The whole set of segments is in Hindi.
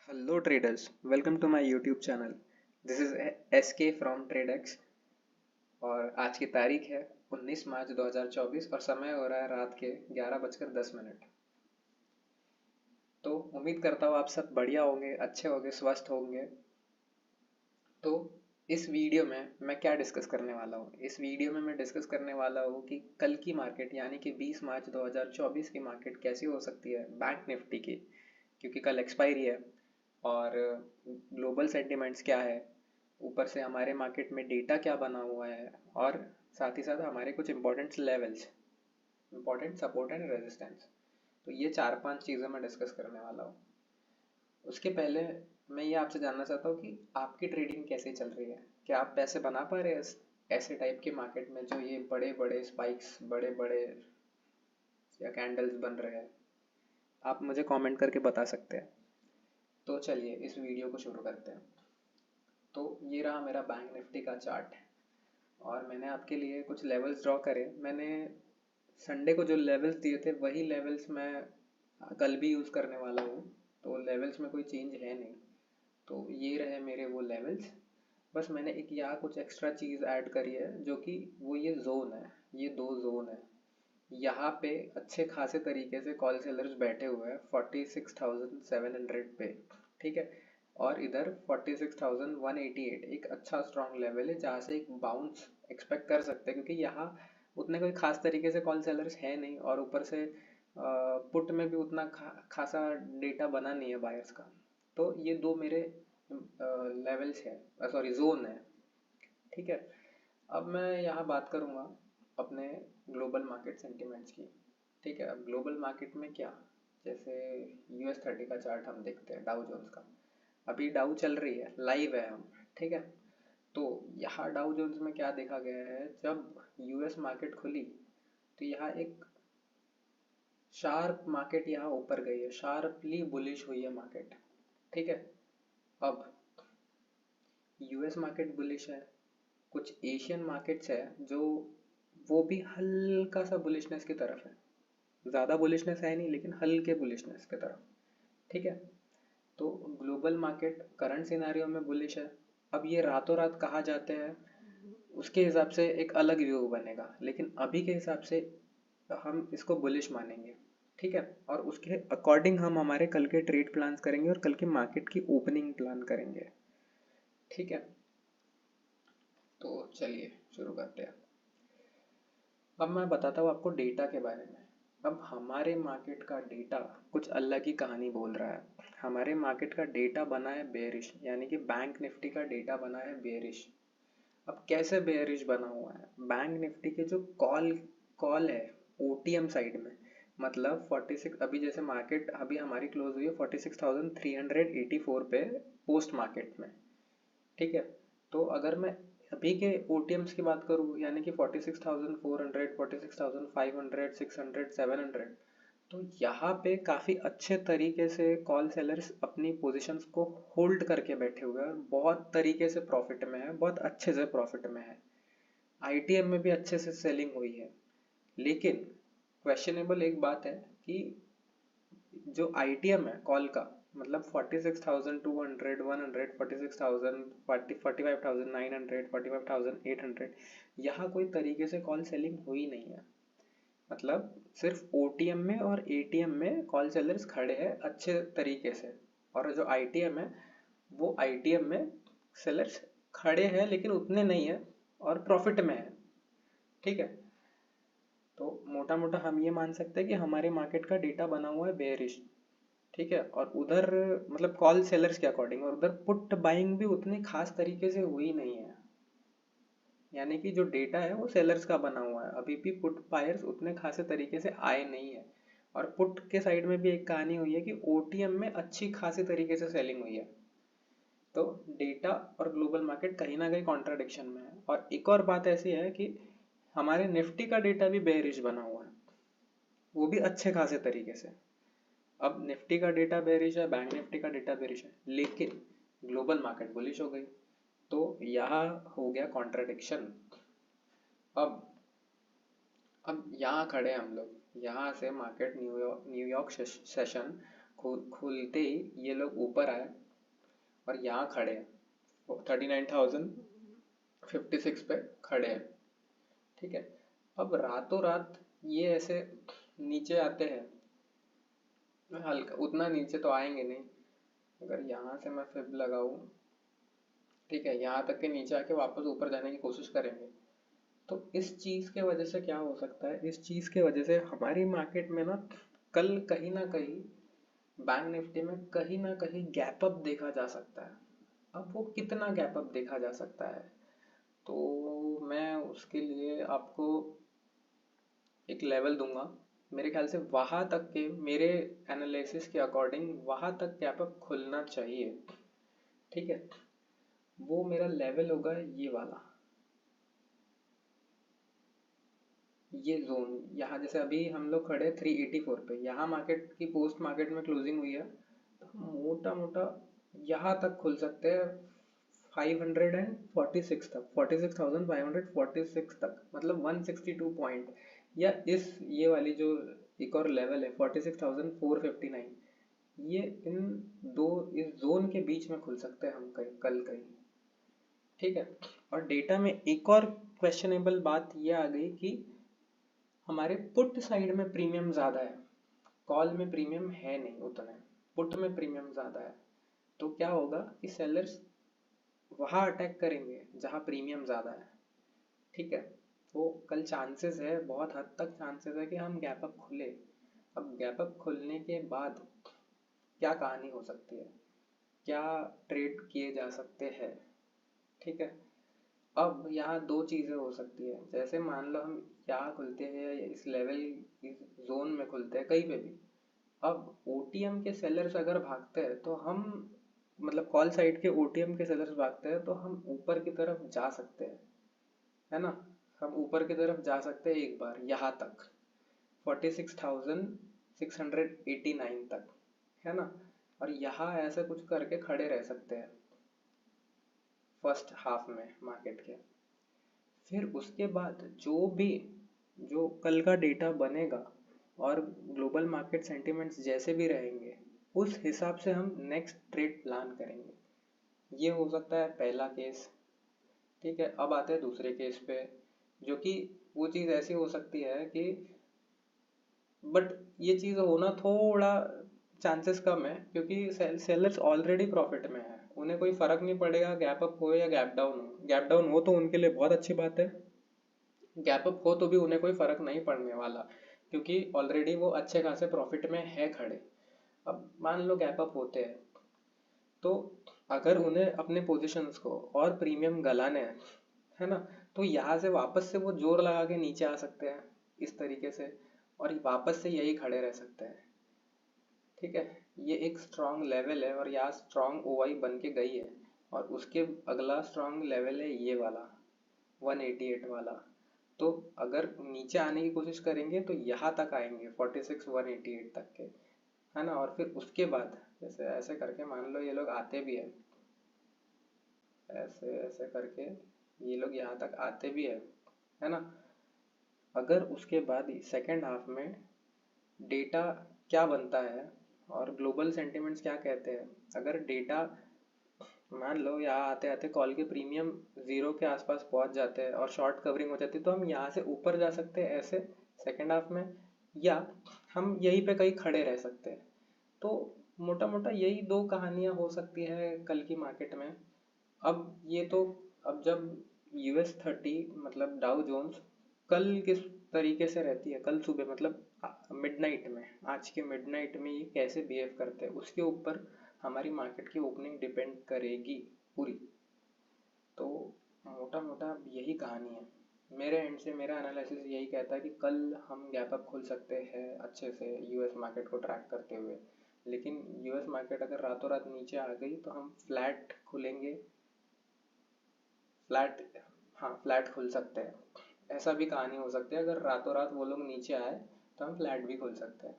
Hello traders, welcome to my YouTube channel. This is SK from TradeX और आज की तारीख है 19 मार्च 2024 और समय हो रहा है रात के 11:10। तो उम्मीद करता हूँ आप सब बढ़िया होंगे, अच्छे होंगे, स्वस्थ होंगे। तो इस वीडियो में मैं क्या डिस्कस करने वाला हूँ? इस वीडियो में मैं डिस्कस करने वाला हूँ कि कल की मार्केट यानी कि 20 मार्च 2024 की मार्केट कैसी हो सकती है बैंक निफ्टी की, क्योंकि कल एक्सपायरी है और ग्लोबल सेंटिमेंट्स क्या है, ऊपर से हमारे मार्केट में डेटा क्या बना हुआ है और साथ ही साथ हमारे कुछ important levels, important support and resistance. तो ये 4-5 चीज़ें मैं डिस्कस करने वाला हूँ। उसके पहले मैं ये आपसे जानना चाहता हूँ कि आपकी ट्रेडिंग कैसे चल रही है? क्या आप पैसे बना पा रहे हैं ऐसे टाइप के मार्केट में जो ये बड़े बड़े स्पाइक्स, बड़े बड़े या कैंडल्स बन रहे हैं? आप मुझे कमेंट करके बता सकते हैं। तो चलिए इस वीडियो को शुरू करते हैं। तो ये रहा मेरा बैंक निफ्टी का चार्ट और मैंने आपके लिए कुछ लेवल्स ड्रॉ करे। मैंने संडे को जो लेवल्स दिए थे वही लेवल्स मैं कल भी यूज़ करने वाला हूँ, तो लेवल्स में कोई चेंज है नहीं। तो ये रहे मेरे वो लेवल्स। बस मैंने एक यहाँ कुछ एक्स्ट्रा चीज़ ऐड करी है जो कि वो ये जोन है, ये दो जोन है। यहाँ पे अच्छे खासे तरीके से कॉल सेलर्स बैठे हुए हैं 46,700 पे, ठीक है। और इधर 46,188 एक अच्छा स्ट्रॉन्ग लेवल है जहाँ से एक बाउंस एक्सपेक्ट कर सकते हैं, क्योंकि यहाँ उतने कोई खास तरीके से कॉल सेलर्स है नहीं और ऊपर से पुट में भी उतना खासा डेटा बना नहीं है बायर्स का। तो ये दो मेरे लेवल्स है, सॉरी जोन है, ठीक है। अब मैं यहाँ बात करूँगा अपने ग्लोबल मार्केट सेंटिमेंट्स की, ठीक है। अब ग्लोबल मार्केट में क्या, जैसे US 30 का चार्ट हम देखते हैं, डाउ जोन्स का। अभी डाउ चल रही है, लाइव है हम, ठीक है। तो यहाँ डाउ जोन्स में क्या देखा गया है, जब US मार्केट खुली तो यहाँ एक शार्प मार्केट यहाँ ऊपर गई है, शार्पली बुलिश हुई है मार्केट, ठीक है। अब US मार्केट बुलिश है, कुछ एशियन मार्केट्स है जो वो भी हल्का सा बुलिशनेस की तरफ है, ज़्यादा बुलिशनेस है नहीं लेकिन हल्के बुलिशनेस की तरफ, ठीक है। तो ग्लोबल मार्केट करंट सिनेरियो में बुलिश है। अब ये रातों रात कहाँ जाते हैं उसके हिसाब से एक अलग व्यू बनेगा, लेकिन अभी के हिसाब से हम इसको बुलिश मानेंगे, ठीक है। और उसके अकॉर्डिंग हम हमारे कल के ट्रेड प्लान्स करेंगे और कल के मार्केट की ओपनिंग प्लान करेंगे, ठीक है। तो चलिए शुरू करते हैं। अब मैं बताता हूँ आपको डेटा के बारे में। अब हमारे मार्केट का डेटा कुछ अलग ही कहानी बोल रहा है। हमारे मार्केट का डेटा बना है बेयरिश, यानी कि बैंक निफ्टी का डेटा बना है बेयरिश। अब कैसे बेयरिश बना हुआ है? बैंक निफ्टी के जो कॉल कॉल है ओटीएम साइड में, मतलब 46, अभी जैसे मार्केट अभी हमारी क्लोज हुई है 46,384 पे पोस्ट मार्केट में, ठीक है। तो अगर मैं अभी के ओटीएम्स की बात करूँ यानी कि 46,400, 46,500, 600, 700, तो यहाँ पे काफ़ी अच्छे तरीके से कॉल सेलर्स अपनी पोजीशंस को होल्ड करके बैठे हुए हैं और बहुत तरीके से प्रॉफिट में है, बहुत अच्छे से प्रॉफिट में है। आईटीएम में भी अच्छे से सेलिंग हुई है, लेकिन क्वेश्चनेबल एक बात है कि जो आईटीएम है कॉल का, मतलब 46,200, 100, 46,000, 45,900, 45,800, यहाँ कोई तरीके से कॉल सेलिंग हुई नहीं है। मतलब सिर्फ ओटीएम में और एटीएम में कॉल सेलर्स खड़े हैं अच्छे तरीके से, और जो आईटीएम है वो आईटीएम में सेलर्स खड़े हैं लेकिन उतने नहीं है और प्रॉफिट में है, ठीक है। तो मोटा मोटा हम ये मान सकते हैं कि हमारे मार्केट का डेटा बना हुआ है बेयरिश, ठीक है। और उधर मतलब कॉल सेलर्स के अकॉर्डिंग, और उधर पुट बाइंग भी उतनी खास तरीके से हुई नहीं है, यानी कि जो डेटा है वो सेलर्स का बना हुआ है। अभी भी पुट बायर्स उतने खासे तरीके से आए नहीं है। और पुट के साइड में भी एक कहानी हुई है कि ओटीएम में अच्छी खासी तरीके से सेलिंग हुई है। तो डेटा और ग्लोबल मार्केट कहीं ना कहीं कॉन्ट्राडिक्शन में है। और एक और बात ऐसी है कि हमारे निफ्टी का डेटा भी बेयरिश बना हुआ है, वो भी अच्छे खासे तरीके से। अब निफ्टी का डेटा बेरिश है, बैंक निफ्टी का डेटा बेरिश है, लेकिन ग्लोबल मार्केट बुलिश हो गई, तो यहाँ हो गया कॉन्ट्रडिक्शन। अब अब यहाँ खड़े हैं हम लोग, यहाँ से मार्केट न्यूयॉर्क सेशन खुलते ही ये लोग ऊपर आए और यहाँ खड़े हैं, 39,056 पे खड़े हैं। ठीक है, अब रातों रात ये ऐसे नीचे आते हैं, हल्का उतना नीचे तो आएंगे नहीं। अगर यहाँ से मैं फिब लगाऊं, ठीक है, यहाँ तक के नीचे आके वापस ऊपर जाने की कोशिश करेंगे। तो इस चीज़ के वजह से क्या हो सकता है, इस चीज़ के वजह से हमारी मार्केट में ना कल कहीं ना कहीं बैंक निफ्टी में कहीं ना कहीं गैप अप देखा जा सकता है। अब वो कितना गैप अप देखा जा सकता है, तो मैं उसके लिए आपको एक लेवल दूंगा। मेरे ख्याल से वहां तक के, मेरे एनालिसिस के अकॉर्डिंग वहां तक गैप अप खुलना चाहिए। ठीक है, वो मेरा लेवल होगा ये वाला, ये जोन। यहाँ जैसे अभी हम लोग खड़े 384 पे, यहाँ मार्केट की पोस्ट मार्केट में क्लोजिंग हुई है, तो मोटा मोटा यहाँ तक खुल सकते हैं 546 तक, 46,546 तक, मतलब 162 पॉइंट, या इस ये वाली जो एक और लेवल है 46,459, ये इन दो, इस जोन के बीच में खुल सकते हैं हम कहीं कल कहीं। ठीक है, और डेटा में एक और क्वेश्चनेबल बात ये आ गई कि हमारे पुट साइड में प्रीमियम ज़्यादा है, कॉल में प्रीमियम है नहीं उतने, पुट में प्रीमियम ज़्यादा है। तो क्या होगा कि सेलर्स वहाँ अटैक करेंगे जहाँ प्रीमियम ज़्यादा है। ठीक है, तो कल चांसेस है, बहुत हद तक चांसेस है कि हम गैप अप खुले। अब गैप अप खुलने के बाद क्या कहानी हो सकती है, क्या ट्रेड किए जा सकते हैं। ठीक है, अब यहाँ दो चीज़ें हो सकती है। जैसे मान लो हम यहाँ खुलते हैं, इस लेवल, इस जोन में खुलते हैं कहीं पे भी, अब ओटीएम के सेलर्स अगर भागते हैं तो हम, मतलब कॉल साइड के ओटीएम के सेलर्स भागते हैं तो हम ऊपर की तरफ जा सकते हैं, है ना। हम ऊपर की तरफ जा सकते हैं एक बार यहाँ तक 46,689 तक, है ना। और यहाँ ऐसा कुछ करके खड़े रह सकते हैं फर्स्ट हाफ में मार्केट के। फिर उसके बाद जो कल का डेटा बनेगा और ग्लोबल मार्केट सेंटिमेंट्स जैसे भी रहेंगे, उस हिसाब से हम नेक्स्ट ट्रेड प्लान करेंगे। ये हो सकता है पहला केस। ठीक है, अब आते हैं दूसरे केस पे, जो कि वो चीज़ ऐसी हो सकती है कि, बट ये चीज़ होना थोड़ा चांसेस कम है, क्योंकि सेलर्स ऑलरेडी प्रॉफिट में है, उन्हें कोई फर्क नहीं पड़ेगा गैप अप हो या गैप डाउन हो। गैप डाउन हो तो उनके लिए बहुत अच्छी बात है, गैप अप हो तो भी उन्हें कोई फर्क नहीं पड़ने वाला, क्योंकि ऑलरेडी वो अच्छे खासे प्रॉफिट में है खड़े। अब मान लो गैप अप होते हैं, तो अगर उन्हें अपने पोजीशंस को और प्रीमियम गलाने हैं, है ना, तो यहाँ से वापस से वो जोर लगा के नीचे आ सकते हैं इस तरीके से, और वापस से यही खड़े रह सकते हैं। ठीक है, ये एक स्ट्रॉन्ग लेवल है और यहाँ स्ट्रॉन्ग ओआई बन के गई है, और उसके अगला स्ट्रॉन्ग लेवल है ये वाला 188 वाला। तो अगर नीचे आने की कोशिश करेंगे तो यहाँ तक आएंगे 46,188 तक के, है ना। और फिर उसके बाद जैसे ऐसे करके मान लो ये लोग आते भी है, ऐसे ऐसे करके ये लोग यहाँ तक आते भी है ना। अगर उसके बाद सेकेंड हाफ में डेटा क्या बनता है और ग्लोबल सेंटिमेंट्स क्या कहते हैं, अगर डेटा मान लो यहाँ आते आते कॉल के प्रीमियम जीरो के आसपास पहुंच जाते हैं और शॉर्ट कवरिंग हो जाती है, तो हम यहाँ से ऊपर जा सकते हैं ऐसे सेकेंड हाफ में, या हम यहीं पे कहीं खड़े रह सकते हैं। तो मोटा मोटा यही दो कहानियाँ हो सकती है कल की मार्केट में। अब ये तो, अब जब US 30 मतलब डाउ जोन्स कल किस तरीके से रहती है, कल सुबह मतलब मिडनाइट में, आज के मिडनाइट में ये कैसे बिहेव करते हैं, उसके ऊपर हमारी मार्केट की ओपनिंग डिपेंड करेगी पूरी। तो मोटा मोटा यही कहानी है मेरे एंड से। मेरा एनालिसिस यही कहता है कि कल हम गैप अप खुल सकते हैं अच्छे से यूएस मार्केट को ट्रैक करते हुए, लेकिन यूएस मार्केट अगर रातों रात नीचे आ गई तो हम फ्लैट खुलेंगे, फ्लैट, हाँ फ्लैट खुल सकते हैं। ऐसा भी कहानी हो सकती है, अगर रातों रात वो लोग नीचे आए तो हम फ्लैट भी खोल सकते हैं।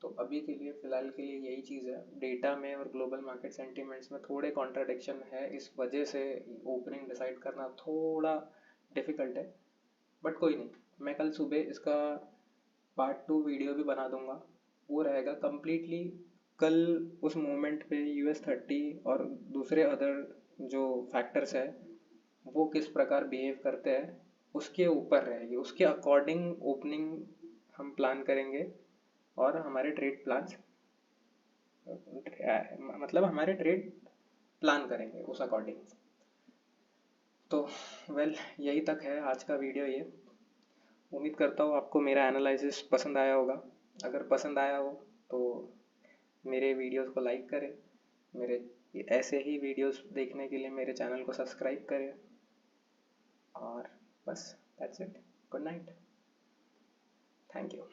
तो अभी के लिए फ़िलहाल के लिए यही चीज़ है। डेटा में और ग्लोबल मार्केट सेंटिमेंट्स में थोड़े कॉन्ट्राडिक्शन है, इस वजह से ओपनिंग डिसाइड करना थोड़ा डिफ़िकल्ट है, बट कोई नहीं, मैं कल सुबह इसका पार्ट 2 वीडियो भी बना दूंगा, वो रहेगा कम्प्लीटली कल उस मोमेंट पे US30 और दूसरे अदर जो फैक्टर्स है वो किस प्रकार बिहेव करते हैं उसके ऊपर रहेगी, उसके अकॉर्डिंग ओपनिंग हम प्लान करेंगे और हमारे ट्रेड प्लान्स मतलब हमारे ट्रेड प्लान करेंगे उस अकॉर्डिंग। तो यही तक है आज का वीडियो। ये उम्मीद करता हूँ आपको मेरा एनालिसिस पसंद आया होगा। अगर पसंद आया हो तो मेरे वीडियोस को लाइक करें, मेरे ऐसे ही वीडियोस देखने के लिए मेरे चैनल को सब्सक्राइब करें और बस that's it. Good night. Thank you.